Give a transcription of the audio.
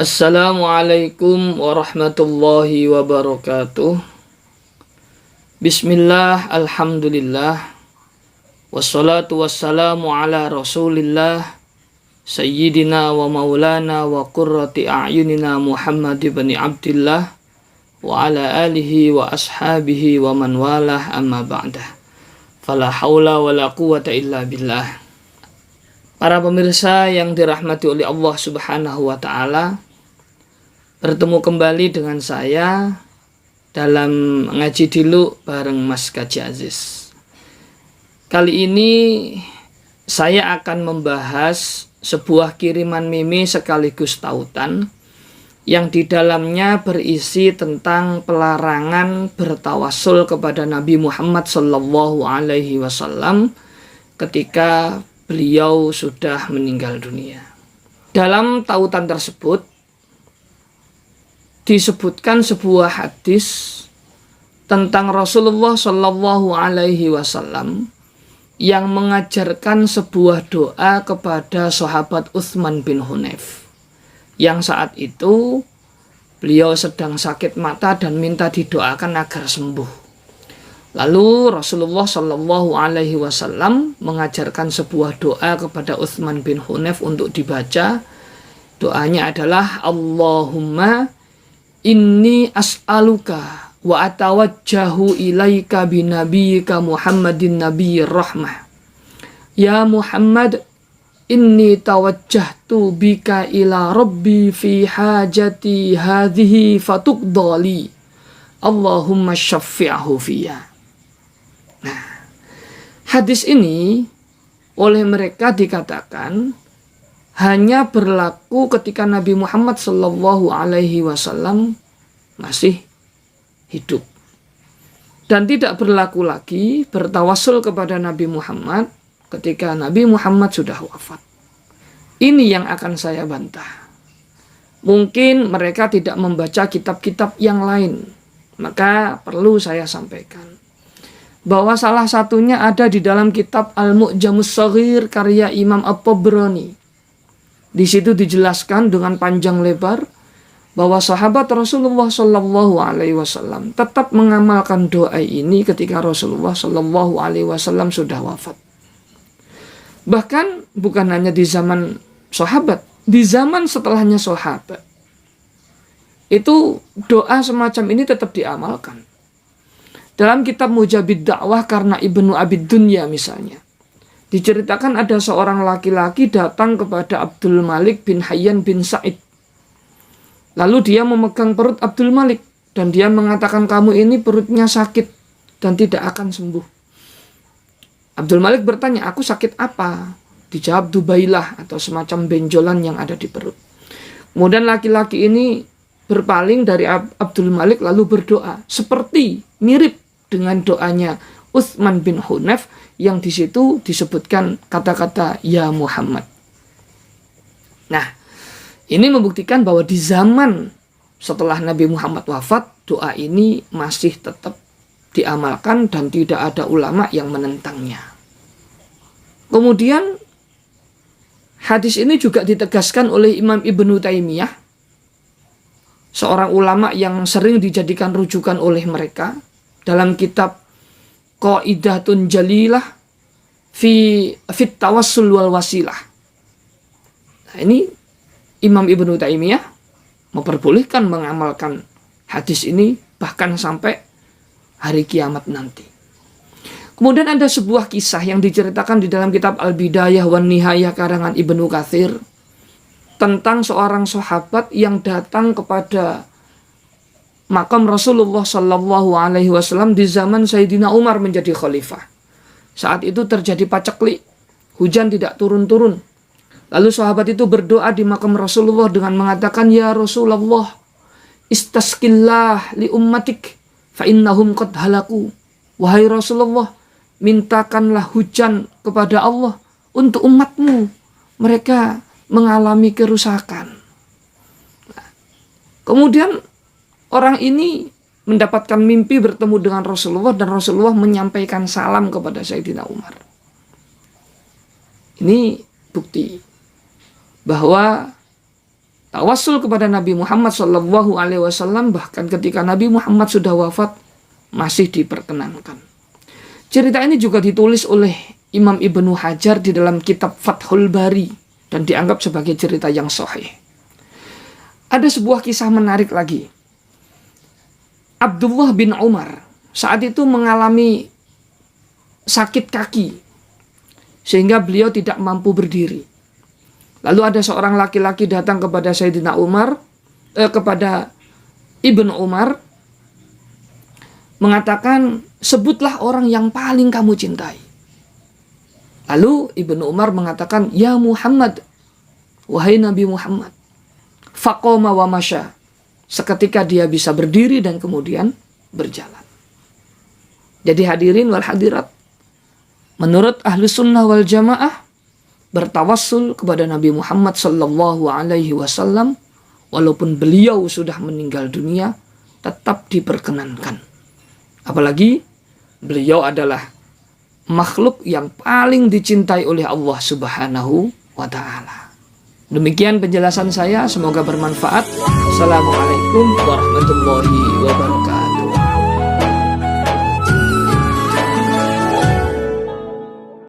Assalamualaikum warahmatullahi wabarakatuh. Bismillah, alhamdulillah, wassalatu wassalamu ala rasulillah, sayyidina wa maulana wa qurrati a'yunina Muhammad ibn Abdillah wa ala alihi wa ashabihi wa man walah, amma ba'dah. Fala hawla wa la quwata illa billah. Para pemirsa yang dirahmati oleh Allah Subhanahu wa ta'ala, bertemu kembali dengan saya dalam ngaji dulu bareng Mas Kaji Aziz. Kali ini saya akan membahas sebuah kiriman meme sekaligus tautan yang di dalamnya berisi tentang pelarangan bertawassul kepada Nabi Muhammad SAW ketika beliau sudah meninggal dunia. Dalam tautan tersebut disebutkan sebuah hadis tentang Rasulullah SAW yang mengajarkan sebuah doa kepada sahabat Utsman bin Hunayf, yang saat itu beliau sedang sakit mata dan minta didoakan agar sembuh. Lalu Rasulullah SAW mengajarkan sebuah doa kepada Utsman bin Hunayf untuk dibaca. Doanya adalah Allahumma inni as'aluka wa atawajjahu ilaika binabiyyika Muhammadin nabiyyir rahmah. Ya Muhammad, inni tawajjahtu bika ila rabbi fi hajati hadhihi fatuqdali. Allahumma syaffi'hu fiyya. Nah, hadis ini oleh mereka dikatakan hanya berlaku ketika Nabi Muhammad SAW masih hidup, dan tidak berlaku lagi bertawassul kepada Nabi Muhammad ketika Nabi Muhammad sudah wafat. Ini yang akan saya bantah. Mungkin mereka tidak membaca kitab-kitab yang lain, maka perlu saya sampaikan bahwa salah satunya ada di dalam kitab Al-Mu'jamus Shaghir karya Imam At-Tabrani. Di situ dijelaskan dengan panjang lebar bahwa sahabat Rasulullah SAW tetap mengamalkan doa ini ketika Rasulullah SAW sudah wafat. Bahkan bukan hanya di zaman sahabat, di zaman setelahnya sahabat itu doa semacam ini tetap diamalkan. Dalam kitab Mujabid Dakwah karena Ibnu Abid Dunya misalnya, diceritakan ada seorang laki-laki datang kepada Abdul Malik bin Hayyan bin Sa'id. Lalu dia memegang perut Abdul Malik dan dia mengatakan, kamu ini perutnya sakit dan tidak akan sembuh. Abdul Malik bertanya, aku sakit apa? Dijawab Dubailah, atau semacam benjolan yang ada di perut. Kemudian laki-laki ini berpaling dari Abdul Malik lalu berdoa seperti mirip dengan doanya Utsman bin Hunayf yang di situ disebutkan kata-kata ya Muhammad. Nah, ini membuktikan bahwa di zaman setelah Nabi Muhammad wafat, doa ini masih tetap diamalkan dan tidak ada ulama yang menentangnya. Kemudian hadis ini juga ditegaskan oleh Imam Ibnu Taimiyah, seorang ulama yang sering dijadikan rujukan oleh mereka dalam kitab Qaidatun Jalilah fit tawassul wal wasilah. Nah, ini Imam Ibnu Taimiyah memperbolehkan mengamalkan hadis ini bahkan sampai hari kiamat nanti. Kemudian ada sebuah kisah yang diceritakan di dalam kitab Al-Bidayah wan Nihayah karangan Ibnu Katsir tentang seorang sahabat yang datang kepada makam Rasulullah SAW di zaman Sayyidina Umar menjadi khalifah. Saat itu terjadi paceklik, hujan tidak turun-turun. Lalu sahabat itu berdoa di makam Rasulullah dengan mengatakan, ya Rasulullah, istasqillah li ummatik fa innahum qad halaku. Wahai Rasulullah, mintakanlah hujan kepada Allah untuk umatmu, mereka mengalami kerusakan. Kemudian orang ini mendapatkan mimpi bertemu dengan Rasulullah dan Rasulullah menyampaikan salam kepada Sayyidina Umar. Ini bukti bahwa Tawassul kepada Nabi Muhammad Shallallahu Alaihi Wasallam bahkan ketika Nabi Muhammad sudah wafat masih diperkenankan. Cerita ini juga ditulis oleh Imam Ibnu Hajar di dalam kitab Fathul Bari dan dianggap sebagai cerita yang sahih. Ada sebuah kisah menarik lagi. Abdullah bin Umar saat itu mengalami sakit kaki sehingga beliau tidak mampu berdiri. Lalu ada seorang laki-laki datang kepada Sayyidina Umar, kepada Ibnu Umar, mengatakan, sebutlah orang yang paling kamu cintai. Lalu Ibnu Umar mengatakan, ya Muhammad, wahai Nabi Muhammad. Faqoma wa masya. Seketika dia bisa berdiri dan kemudian berjalan. Jadi hadirin wal hadirat, menurut ahlu sunnah wal jamaah, bertawassul kepada Nabi Muhammad Sallallahu Alaihi Wasallam walaupun beliau sudah meninggal dunia tetap diperkenankan. Apalagi beliau adalah makhluk yang paling dicintai oleh Allah Subhanahu wa Ta'ala. Demikian penjelasan saya, semoga bermanfaat. Assalamualaikum warahmatullahi wabarakatuh.